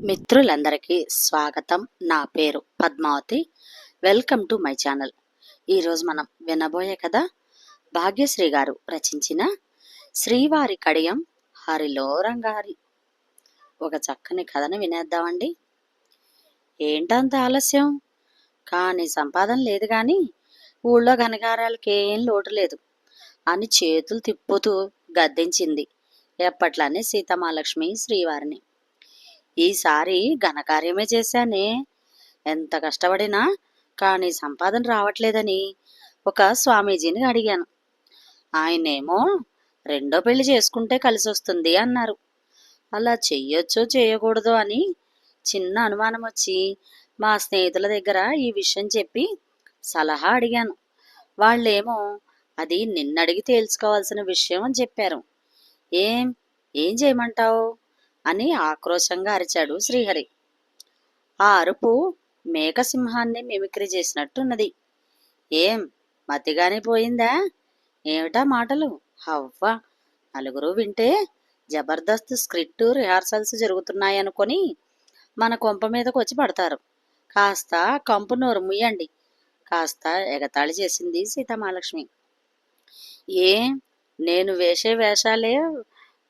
మిత్రులందరికీ స్వాగతం. నా పేరు Padmavathi. Welcome to my channel. ఈరోజు మనం వినబోయే కథ భాగ్యశ్రీ గారు రచించిన శ్రీవారి కడియం హరిలో రంగహరి. ఒక చక్కని కథను వినేద్దామండి. ఏంటంత ఆలస్యం? కానీ సంపాదన లేదు గాని ఊళ్ళో ఘనకార్యాలకేం లోటు లేదు అని చేతులు తిప్పుతూ గద్దించింది ఎప్పట్లానే సీతమాలక్ష్మి శ్రీవారిని. ఈసారి ఘనకార్యమే చేశానే, ఎంత కష్టపడినా కానీ సంపాదన రావట్లేదని ఒక స్వామీజీని అడిగాను. ఆయనేమో రెండో పెళ్లి చేసుకుంటే కలిసొస్తుంది అన్నారు. అలా చెయ్యొచ్చో చేయకూడదో అని చిన్న అనుమానం వచ్చి మా స్నేహితుల దగ్గర ఈ విషయం చెప్పి సలహా అడిగాను. వాళ్ళేమో అది నిన్నడిగి తేల్చుకోవాల్సిన విషయం అని చెప్పారు. ఏం ఏం చేయమంటావు అని ఆక్రోశంగా అరిచాడు శ్రీహరి. ఆ అరుపు మేకసింహాన్ని మిమిక్రీ చేసినట్టున్నది. ఏం మతిగానే పోయిందా? ఏమిటా మాటలు? హవ్వ! నలుగురు వింటే జబర్దస్త్ స్క్రిప్టు రిహార్సల్స్ జరుగుతున్నాయనుకొని మన కొంప మీదకు వచ్చి పడతారు. కాస్త కంపు నోరు ముయ్యండి, కాస్త ఎగతాళి చేసింది సీతామహాలక్ష్మి. ఏం నేను వేసే వేషాలే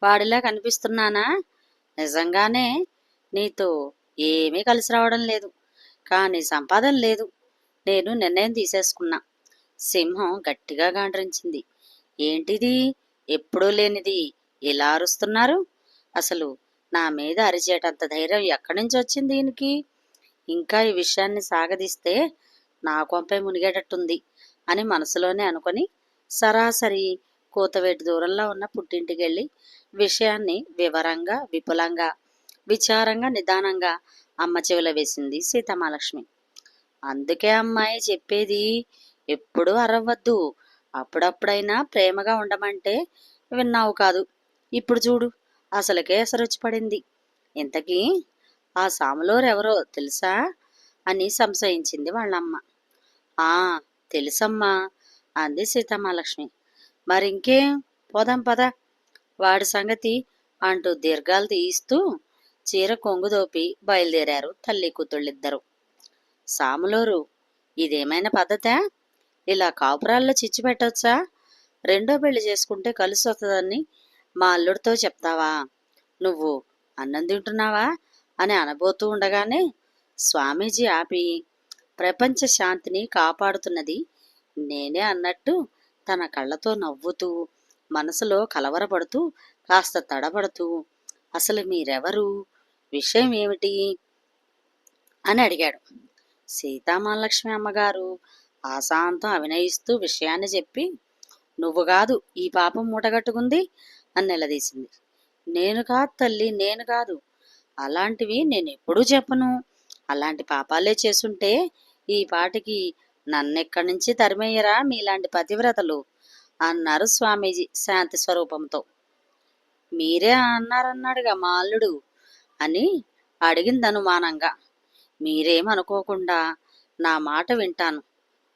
వాడిలా కనిపిస్తున్నానా? నిజంగానే నీతో ఏమీ కలిసి రావడం లేదు, కానీ సంపాదన లేదు. నేను నిర్ణయం తీసేసుకున్నా. సింహం గట్టిగా గాండ్రించింది. ఏంటిది? ఎప్పుడూ లేనిది ఇలా అరుస్తున్నారు? అసలు నా మీద అరిచేటంత ధైర్యం ఎక్కడి నుంచి వచ్చింది దీనికి? ఇంకా ఈ విషయాన్ని సాగదీస్తే నా కొంపే మునిగేటట్టుంది అని మనసులోనే అనుకొని సరాసరి కూతవేటి దూరంలో ఉన్న పుట్టింటికి వెళ్ళి విషయాన్ని వివరంగా, విపులంగా, విచారంగా, నిదానంగా అమ్మ చెవిలో వేసింది సీతమాలక్ష్మి. అందుకే అమ్మాయి చెప్పేది, ఎప్పుడూ అరవద్దు, అప్పుడప్పుడైనా ప్రేమగా ఉండమంటే విన్నావు కాదు. ఇప్పుడు చూడు, అసలుకే ఎసరొచ్చి పడింది. ఇంతకీ ఆ సాములోరెవరో తెలుసా అని సంశయించింది వాళ్ళమ్మ. ఆ తెలుసమ్మా అంది సీతమాలక్ష్మి. మరింకేం, పోదాం పద వాడి సంగతి అంటూ దీర్ఘాలు తీయిస్తూ చీర కొంగు దోపి బయలుదేరారు తల్లి కూతుళ్ళిద్దరూ. సాములోరు, ఇదేమైనా పద్ధతా? ఇలా కాపురాల్లో చిచ్చు పెట్టొచ్చా? రెండో పెళ్లి చేసుకుంటే కలిసి వస్తుందని మా అల్లుడితో చెప్తావా? నువ్వు అన్నం తింటున్నావా అని అనబోతూ ఉండగానే స్వామీజీ ఆపి, ప్రపంచ శాంతిని కాపాడుతున్నది నేనే అన్నట్టు తన కళ్ళతో నవ్వుతూ, మనసులో కలవరపడుతూ, కాస్త తడబడుతూ, అసలు మీరెవరు, విషయం ఏమిటి అని అడిగాడు. సీతామహాలక్ష్మి అమ్మగారు ఆశాంతం అభినయిస్తూ విషయాన్ని చెప్పి, నువ్వు కాదు ఈ పాపం మూటగట్టుకుంది అని నిలదీసింది. నేను కాదు తల్లి, నేను కాదు. అలాంటివి నేనెప్పుడూ చెప్పను. అలాంటి పాపాలే చేసుంటే ఈ పాటికి నన్నెక్కడి నుంచి తరిమేయరా మీలాంటి పతివ్రతలు అన్నారు స్వామీజీ శాంతి స్వరూపంతో. మీరే అన్నారన్నాడుగా మా అల్లుడు అని అడిగింది అనుమానంగా. మీరేమనుకోకుండా నా మాట వింటాను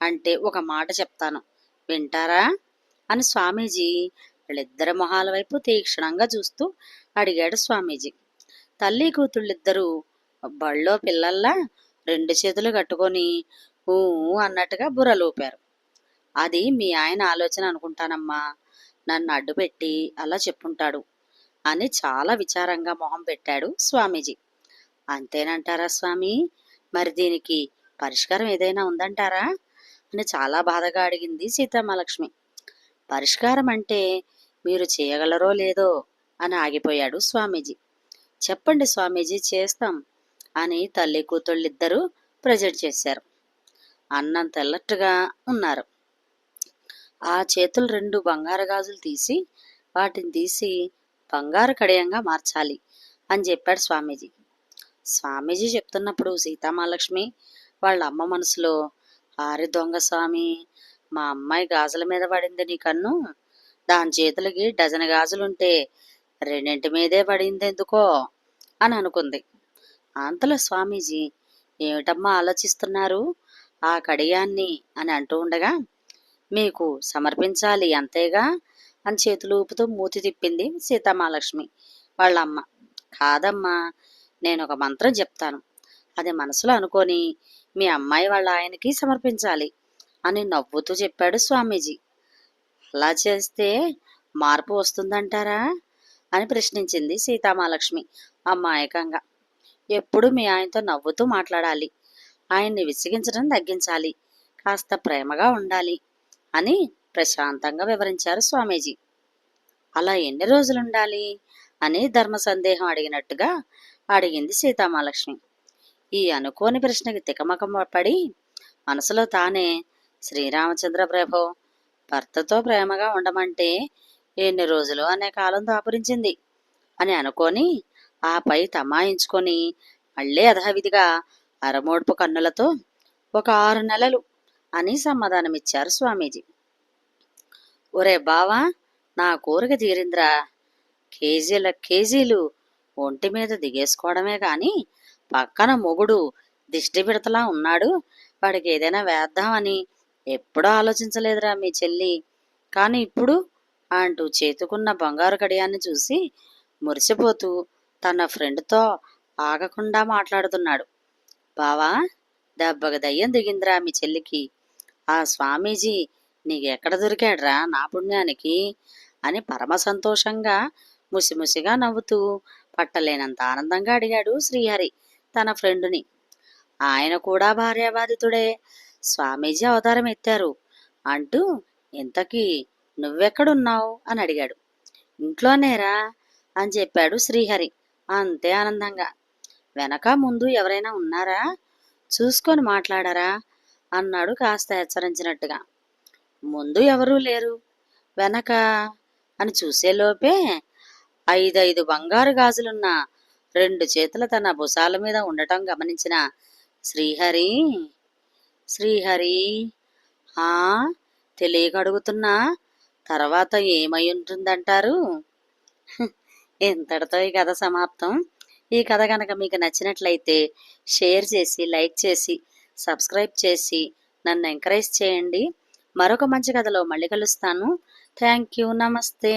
అంటే ఒక మాట చెప్తాను, వింటారా అని స్వామీజీ వాళ్ళిద్దరి మొహాల వైపు తీక్షణంగా చూస్తూ అడిగాడు స్వామీజీ. తల్లి కూతుళ్ళిద్దరూ బళ్ళో పిల్లల్లా రెండు చేతులు కట్టుకొని ఊ అన్నట్టుగా బుర్రలూపారు. అది మీ ఆయన ఆలోచన అనుకుంటానమ్మా, నన్ను అడ్డుపెట్టి అలా చెప్పుంటాడు అని చాలా విచారంగా మొహం పెట్టాడు స్వామీజీ. అంతేనంటారా స్వామి? మరి దీనికి పరిష్కారం ఏదైనా ఉందంటారా అని చాలా బాధగా అడిగింది సీతామహాలక్ష్మి. పరిష్కారం అంటే మీరు చేయగలరో లేదో అని ఆగిపోయాడు స్వామీజీ. చెప్పండి స్వామీజీ, చేస్తాం అని తల్లి కూతుళ్ళిద్దరూ ప్రజెంట్ చేశారు. అన్నం తెల్లట్టుగా ఉన్నారు. ఆ చేతులు రెండు బంగారు గాజులు తీసి వాటిని తీసి బంగారు కడియంగా మార్చాలి అని చెప్పాడు స్వామీజీ. స్వామీజీ చెప్తున్నప్పుడు సీతామహాలక్ష్మి వాళ్ళ అమ్మ మనసులో, ఆరి దొంగ స్వామి, మా అమ్మాయి గాజుల మీద పడింది నీ కన్ను, దాని చేతులకి డజన్ గాజులుంటే రెండింటి మీదే పడింది ఎందుకో అని అనుకుంది. అంతలో స్వామీజీ, ఏమిటమ్మా ఆలోచిస్తున్నారు, ఆ కడియాన్ని అని అంటూ ఉండగా, మీకు సమర్పించాలి అంతేగా అని చేతులు ఊపుతూ మూతి తిప్పింది సీతామహాలక్ష్మి వాళ్ళమ్మ. కాదమ్మా, నేను ఒక మంత్రం చెప్తాను, అది మనసులో అనుకొని మీ అమ్మాయి వాళ్ళ ఆయనకి సమర్పించాలి అని నవ్వుతూ చెప్పాడు స్వామీజీ. అలా చేస్తే మార్పు వస్తుందంటారా అని ప్రశ్నించింది సీతామహాలక్ష్మి అమాయకంగా. ఎప్పుడు మీ ఆయనతో నవ్వుతూ మాట్లాడాలి, ఆయన్ని విసిగించడం తగ్గించాలి, కాస్త ప్రేమగా ఉండాలి అని ప్రశాంతంగా వివరించారు స్వామీజీ. అలా ఎన్ని రోజులుండాలి అని ధర్మ సందేహం అడిగినట్టుగా అడిగింది సీతామహాలక్ష్మి. ఈ అనుకోని ప్రశ్నకి తికమకం పడి మనసులో తానే, శ్రీరామచంద్ర ప్రభో, భర్తతో ప్రేమగా ఉండమంటే ఎన్ని రోజులు అనే కాలం దాపురించింది అని అనుకొని ఆపై తమాయించుకొని మళ్ళీ యథావిధిగా అరమోడ్పు కన్నులతో ఒక 6 నెలలు అని సమాధానమిచ్చారు స్వామీజీ. ఒరే బావా, నా కోరిక తీరింద్రా, కేజీల కేజీలు ఒంటి మీద దిగేసుకోవడమే కాని పక్కన మొగుడు దిష్టి బిడతలా ఉన్నాడు, వాడికి ఏదైనా వేద్దామని ఎప్పుడూ ఆలోచించలేదురా మీ చెల్లి. కాని ఇప్పుడు అంటూ చేతుకున్న బంగారు కడియాన్ని చూసి మురిసిపోతూ తన ఫ్రెండ్తో ఆగకుండా మాట్లాడుతున్నాడు. బావా, దెబ్బకి దయ్యం దిగిందిరా మీ చెల్లికి. ఆ స్వామీజీ నీకెక్కడ దొరికాడ్రా నా పుణ్యానికి అని పరమ సంతోషంగా ముసిముసిగా నవ్వుతూ పట్టలేనంత ఆనందంగా అడిగాడు శ్రీహరి తన ఫ్రెండుని. ఆయన కూడా భార్యాబాధితుడే, స్వామీజీ అవతారం ఎత్తారు అంటూ ఇంతకీ నువ్వెక్కడున్నావు అని అడిగాడు. ఇంట్లోనేరా అని చెప్పాడు శ్రీహరి అంతే ఆనందంగా. వెనక ముందు ఎవరైనా ఉన్నారా, చూసుకొని మాట్లాడారా అన్నాడు కాస్త హెచ్చరించినట్టుగా. ముందు ఎవరూ లేరు, వెనక అని చూసేలోపే 5 బంగారు గాజులున్న 2 చేతుల తన భుజాల మీద ఉండటం గమనించిన శ్రీహరి శ్రీహరి ఆ తెలియక అడుగుతున్నా, తర్వాత ఏమై ఉంటుందంటారు? ఇంతటితో ఈ కథ సమాప్తం. ఈ కథ కనుక మీకు నచ్చినట్లయితే షేర్ చేసి, లైక్ చేసి, సబ్స్క్రైబ్ చేసి నన్ను ఎంకరేజ్ చేయండి. మరొక మంచి కథలో మళ్ళీ కలుస్తాను. Thank you. నమస్తే.